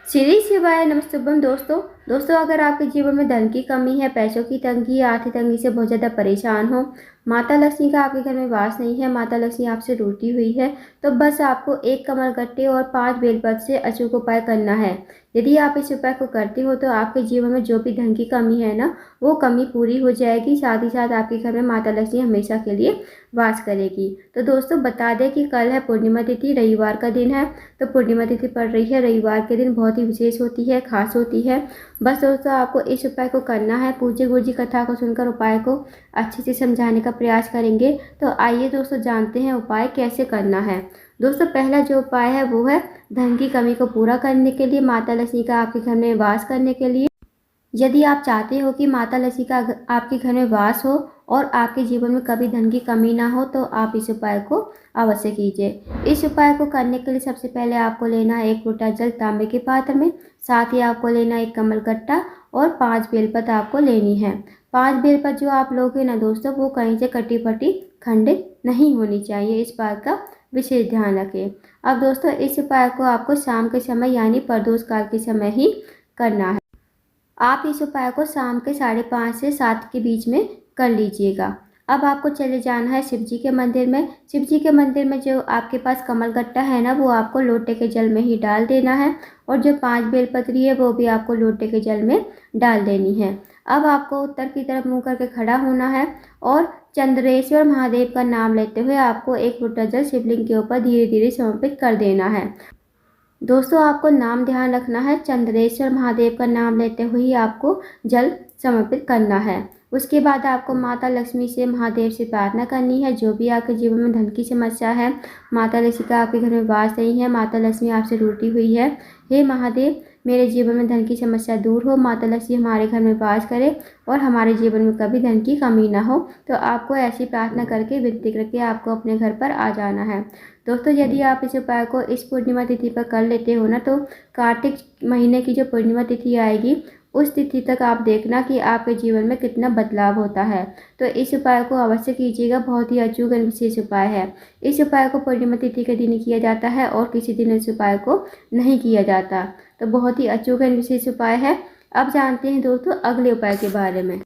श्री शिवाय नमस्तुभ्यम। दोस्तों अगर आपके जीवन में धन की कमी है, पैसों की तंगी, आर्थिक तंगी से बहुत ज़्यादा परेशान हो, माता लक्ष्मी का आपके घर में वास नहीं है, माता लक्ष्मी आपसे रूठी हुई है, तो बस आपको एक कमल गट्टे और 5 बेलपत्र से अचूक उपाय करना है। यदि आप इस उपाय को करते हो तो आपके जीवन में जो भी धन की कमी है ना, वो कमी पूरी हो जाएगी। साथ ही साथ आपके घर में माता लक्ष्मी हमेशा के लिए वास करेगी। तो दोस्तों बता दें कि कल है पूर्णिमा तिथि, रविवार का दिन है। तो पूर्णिमा तिथि पड़ रही है, रविवार के दिन बहुत ही विशेष होती है, खास होती है। बस दोस्तों आपको इस उपाय को करना है। पूज्य गुरु जी कथा को सुनकर उपाय को अच्छे से समझाने का प्रयास करेंगे। तो आइए दोस्तों जानते हैं उपाय कैसे करना है। दोस्तों पहला जो उपाय है वो है धन की कमी को पूरा करने के लिए, माता लक्ष्मी का आपके घर में वास करने के लिए। यदि आप चाहते हो कि माता लक्ष्मी का आपके घर में वास हो और आपके जीवन में कभी धन की कमी ना हो, तो आप इस उपाय को अवश्य कीजिए। इस उपाय को करने के लिए सबसे पहले आपको लेना है 1 लोटा जल तांबे के पात्र में। साथ ही आपको लेना है 1 कमल गट्टा और 5 बेलपत्र आपको लेनी है। 5 बेलपत्र जो आप लोगे ना दोस्तों, वो कहीं से कटी फटी खंडित नहीं होनी चाहिए, इस बात का विशेष ध्यान रखें। अब दोस्तों इस उपाय को आपको शाम के समय यानी प्रदोष काल के समय ही करना है। आप इस उपाय को शाम के 5:30 से 7 के बीच में कर लीजिएगा। अब आपको चले जाना है शिव जी के मंदिर में। शिव जी के मंदिर में जो आपके पास कमल गट्टा है ना, वो आपको लोटे के जल में ही डाल देना है और जो 5 बेलपत्री है वो भी आपको लोटे के जल में डाल देनी है। अब आपको उत्तर की तरफ मुँह करके खड़ा होना है और चंद्रेश्वर महादेव का नाम लेते हुए आपको 1 लोटा जल शिवलिंग के ऊपर धीरे धीरे समर्पित कर देना है। दोस्तों आपको नाम ध्यान रखना है, चंद्रेश्वर महादेव का नाम लेते हुए ही आपको जल समर्पित करना है। उसके बाद आपको माता लक्ष्मी से, महादेव से प्रार्थना करनी है। जो भी आपके जीवन में धन की समस्या है, माता लक्ष्मी का आपके घर में वास नहीं है, माता लक्ष्मी आपसे रूठी हुई है, हे महादेव मेरे जीवन में धन की समस्या दूर हो, माता लक्ष्मी हमारे घर में वास करे और हमारे जीवन में कभी धन की कमी ना हो। तो आपको ऐसी प्रार्थना करके, विनती करके आपको अपने घर पर आ जाना है। दोस्तों यदि आप इस उपाय को इस पूर्णिमा तिथि पर कर लेते हो ना, तो कार्तिक महीने की जो पूर्णिमा तिथि आएगी उस तिथि तक आप देखना कि आपके जीवन में कितना बदलाव होता है। तो इस उपाय को अवश्य कीजिएगा, बहुत ही अचूक और विशेष उपाय है। इस उपाय को पूर्णिमा तिथि के दिन किया जाता है और किसी दिन इस उपाय को नहीं किया जाता। तो बहुत ही अचूक और विशेष उपाय है। अब जानते हैं दोस्तों अगले उपाय के बारे में।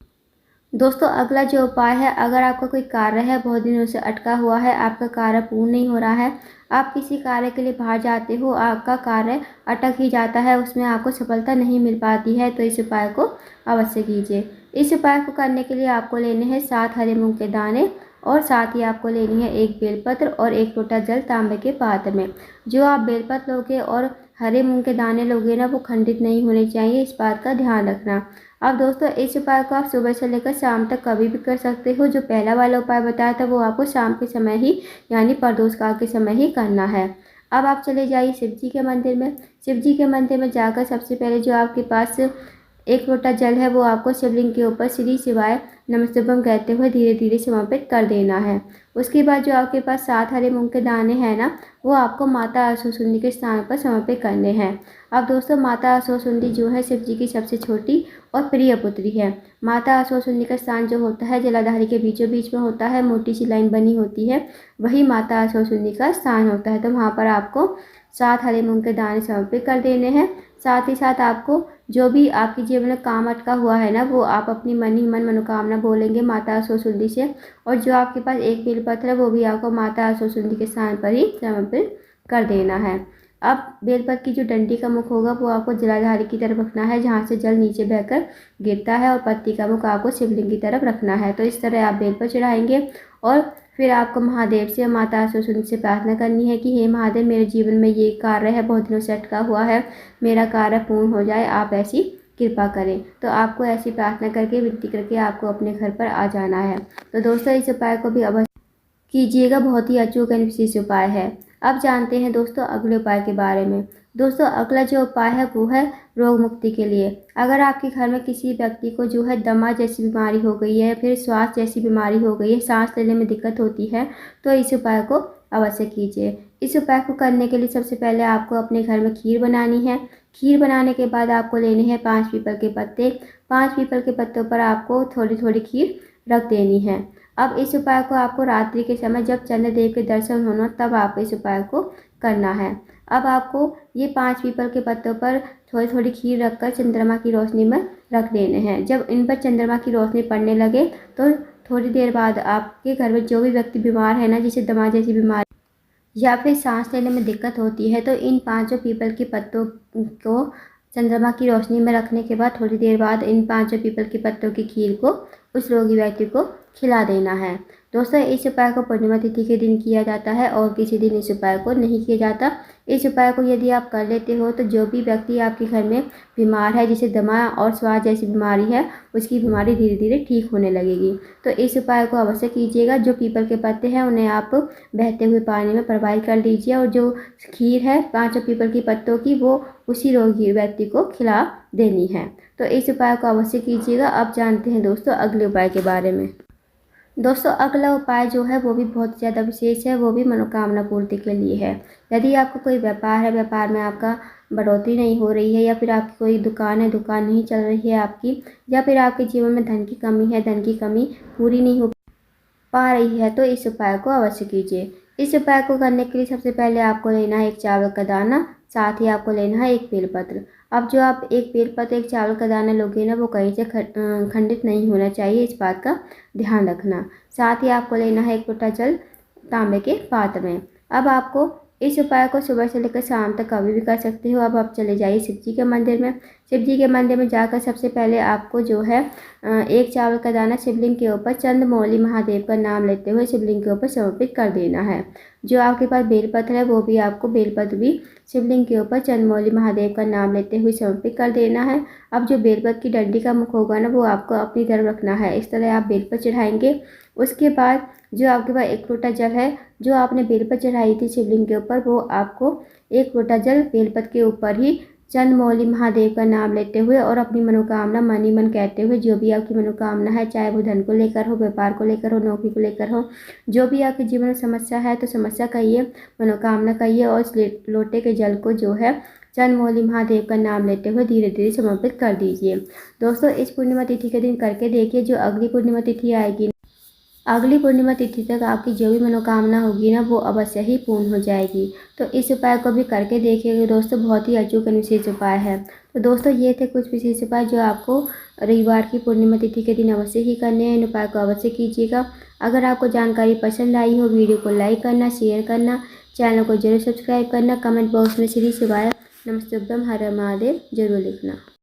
दोस्तों अगला जो उपाय है, अगर आपका कोई कार्य है बहुत दिनों से अटका हुआ है, आपका कार्य पूर्ण नहीं हो रहा है, आप किसी कार्य के लिए बाहर जाते हो, आपका कार्य अटक ही जाता है, उसमें आपको सफलता नहीं मिल पाती है, तो इस उपाय को अवश्य कीजिए। इस उपाय को करने के लिए आपको लेने हैं 7 हरे मूंग के दाने और साथ ही आपको लेनी है 1 बेलपत्र और 1 लोटा जल तांबे के पात्र में। जो आप बेलपत्र लोगे और हरे मूंग के दाने लोगे ना, वो खंडित नहीं होने चाहिए, इस बात का ध्यान रखना। अब दोस्तों इस उपाय को आप सुबह से लेकर शाम तक कभी भी कर सकते हो। जो पहला वाला उपाय बताया था वो आपको शाम के समय ही यानी प्रदोष काल के समय ही करना है। अब आप चले जाइए शिव जी के मंदिर में। शिव जी के मंदिर में जाकर सबसे पहले जो आपके पास 1 लोटा जल है वो आपको शिवलिंग के ऊपर श्री शिवाय नमस्तुभ्यम कहते हुए धीरे धीरे समर्पित कर देना है। उसके बाद जो आपके पास 7 हरे मूंग के दाने हैं ना, वो आपको माता असुरसुंदी के स्थान पर समर्पित करने हैं। अब दोस्तों माता असुरसुंदी जो है शिव जी की सबसे छोटी और प्रिय पुत्री है। माता असुरसुंदी का स्थान जो होता है जलाधारी के बीचों बीच में होता है, मोटी सी लाइन बनी होती है, वही माता असुरसुंदी का स्थान होता है। तो वहाँ पर आपको 7 हरे मूंग के दाने समर्पित कर देने हैं। साथ ही साथ आपको जो भी आपके जीवन में काम अटका हुआ है ना, वो आप अपनी मन ही मन मनोकामना बोलेंगे माता असुरसुंदी से। और जो आपके पास 1 बेलपत्र है वो भी आपको माता असुरसुंदी के स्थान पर ही समर्पित कर देना है। अब बेलपत्र की जो डंडी का मुख होगा वो आपको जलाधारी की तरफ रखना है, जहाँ से जल नीचे बहकर गिरता है, और पत्ती का मुख आपको शिवलिंग की तरफ रखना है। तो इस तरह आप बेलपत्र चढ़ाएंगे और फिर आपको महादेव से, माता असुरसुंदी से प्रार्थना करनी है कि हे महादेव मेरे जीवन में ये कार्य है बहुत दिनों से अटका हुआ है, मेरा कार्य पूर्ण हो जाए, आप ऐसी कृपा करें। तो आपको ऐसी प्रार्थना करके, विनती करके आपको अपने घर पर आ जाना है। तो दोस्तों इस उपाय को भी अवश्य कीजिएगा, बहुत ही अचूक एवं विशेष उपाय है। अब जानते हैं दोस्तों अगले उपाय के बारे में। दोस्तों अगला जो उपाय है वो है रोग मुक्ति के लिए। अगर आपके घर में किसी व्यक्ति को जो है दमा जैसी बीमारी हो गई है, फिर श्वास जैसी बीमारी हो गई है, सांस लेने में दिक्कत होती है, तो इस उपाय को अवश्य कीजिए। इस उपाय को करने के लिए सबसे पहले आपको अपने घर में खीर बनानी है। खीर बनाने के बाद आपको लेने हैं 5 पीपल के पत्ते। 5 पीपल के पत्तों पर आपको थोड़ी थोड़ी खीर रख देनी है। अब इस उपाय को आपको रात्रि के समय जब चंद्रदेव के दर्शन होना, तब आप इस उपाय को करना है। अब आपको ये 5 पीपल के पत्तों पर थोड़ी थोड़ी खीर रखकर चंद्रमा की रोशनी में रख देने हैं। जब इन पर चंद्रमा की रोशनी पड़ने लगे तो थोड़ी देर बाद आपके घर में जो भी व्यक्ति बीमार है ना, जैसे दमा जैसी बीमारी या फिर सांस लेने में दिक्कत होती है, तो इन 5 पीपल के पत्तों को चंद्रमा की रोशनी में रखने के बाद थोड़ी देर बाद इन 5 पीपल के पत्तों की खीर को उस रोगी व्यक्ति को खिला देना है। दोस्तों, इस उपाय को पूर्णिमा तिथि के दिन किया जाता है और किसी दिन इस उपाय को नहीं किया जाता। इस उपाय को यदि आप कर लेते हो तो जो भी व्यक्ति आपके घर में बीमार है, जिसे दमा और स्वाद जैसी बीमारी है, उसकी बीमारी धीरे धीरे ठीक होने लगेगी। तो इस उपाय को अवश्य कीजिएगा। जो पीपल के पत्ते हैं उन्हें आप बहते हुए पानी में प्रवाहित कर दीजिए और जो खीर है 5 पीपल के पत्तों की, वो उसी रोगी व्यक्ति को खिला देनी है। तो इस उपाय को अवश्य कीजिएगा। अब जानते हैं दोस्तों अगले उपाय के बारे में। दोस्तों, अगला उपाय जो है वो भी बहुत ज़्यादा विशेष है, वो भी मनोकामना पूर्ति के लिए है। यदि आपका कोई व्यापार है, व्यापार में आपका बढ़ोतरी नहीं हो रही है, या फिर आपकी कोई दुकान है, दुकान नहीं चल रही है आपकी, या फिर आपके जीवन में धन की कमी है, धन की कमी पूरी नहीं हो पा रही है, तो इस उपाय को अवश्य कीजिए। इस उपाय को करने के लिए सबसे पहले आपको लेना है एक चावल का दाना, साथ ही आपको लेना है एक बेलपत्र। अब जो आप एक बेलपत्र एक चावल का दाना लोगे ना, वो कहीं से खंडित नहीं होना चाहिए, इस बात का ध्यान रखना। साथ ही आपको लेना है एक लोटा जल तांबे के पात्र में। अब आपको इस उपाय को सुबह से लेकर शाम तक कभी भी कर सकते हो। अब आप चले जाइए शिव जी के मंदिर में। शिव जी के मंदिर में जाकर सबसे पहले आपको जो है एक चावल का दाना शिवलिंग के ऊपर चंद्रमौली महादेव का नाम लेते हुए शिवलिंग के ऊपर समर्पित कर देना है। जो आपके पास बेलपत्र है, वो भी आपको बेलपत्र भी शिवलिंग के ऊपर चंद्रमौली महादेव का नाम लेते हुए समर्पित कर देना है। अब जो बेलपत्र की डंडी का मुख होगा ना, वो आपको अपनी तरफ रखना है। इस तरह आप बेलपत्र चढ़ाएंगे। उसके बाद जो आपके पास एक लोटा जल है, जो आपने बेलपत्र चढ़ाई थी शिवलिंग के ऊपर, वो आपको एक लोटा जल बेलपत्र के ऊपर ही चंद्रमौली महादेव का नाम लेते हुए और अपनी मनोकामना मन ही मन कहते हुए, जो भी आपकी मनोकामना है, चाहे वो धन को लेकर हो, व्यापार को लेकर हो, नौकरी को लेकर हो, जो भी आपके जीवन में समस्या है, तो समस्या कहिए, मनोकामना कहिए और इस लोटे के जल को जो है चंद्रमौली महादेव का नाम लेते हुए धीरे धीरे समर्पित कर दीजिए। दोस्तों, इस पूर्णिमा तिथि के दिन करके देखिए। जो अगली पूर्णिमा तिथि आएगी, अगली पूर्णिमा तिथि तक आपकी जो भी मनोकामना होगी ना, वो अवश्य ही पूर्ण हो जाएगी। तो इस उपाय को भी करके देखिएगा दोस्तों, बहुत ही अचूक और विशेष उपाय है। तो दोस्तों, ये थे कुछ विशेष उपाय जो आपको रविवार की पूर्णिमा तिथि के दिन अवश्य ही करने हैं। इन उपाय को अवश्य कीजिएगा। अगर आपको जानकारी पसंद आई हो, वीडियो को लाइक करना, शेयर करना, चैनल को जरूर सब्सक्राइब करना, कमेंट बॉक्स में श्री शिवाय नमस्तुभ्यम हर हर महादेव जरूर लिखना।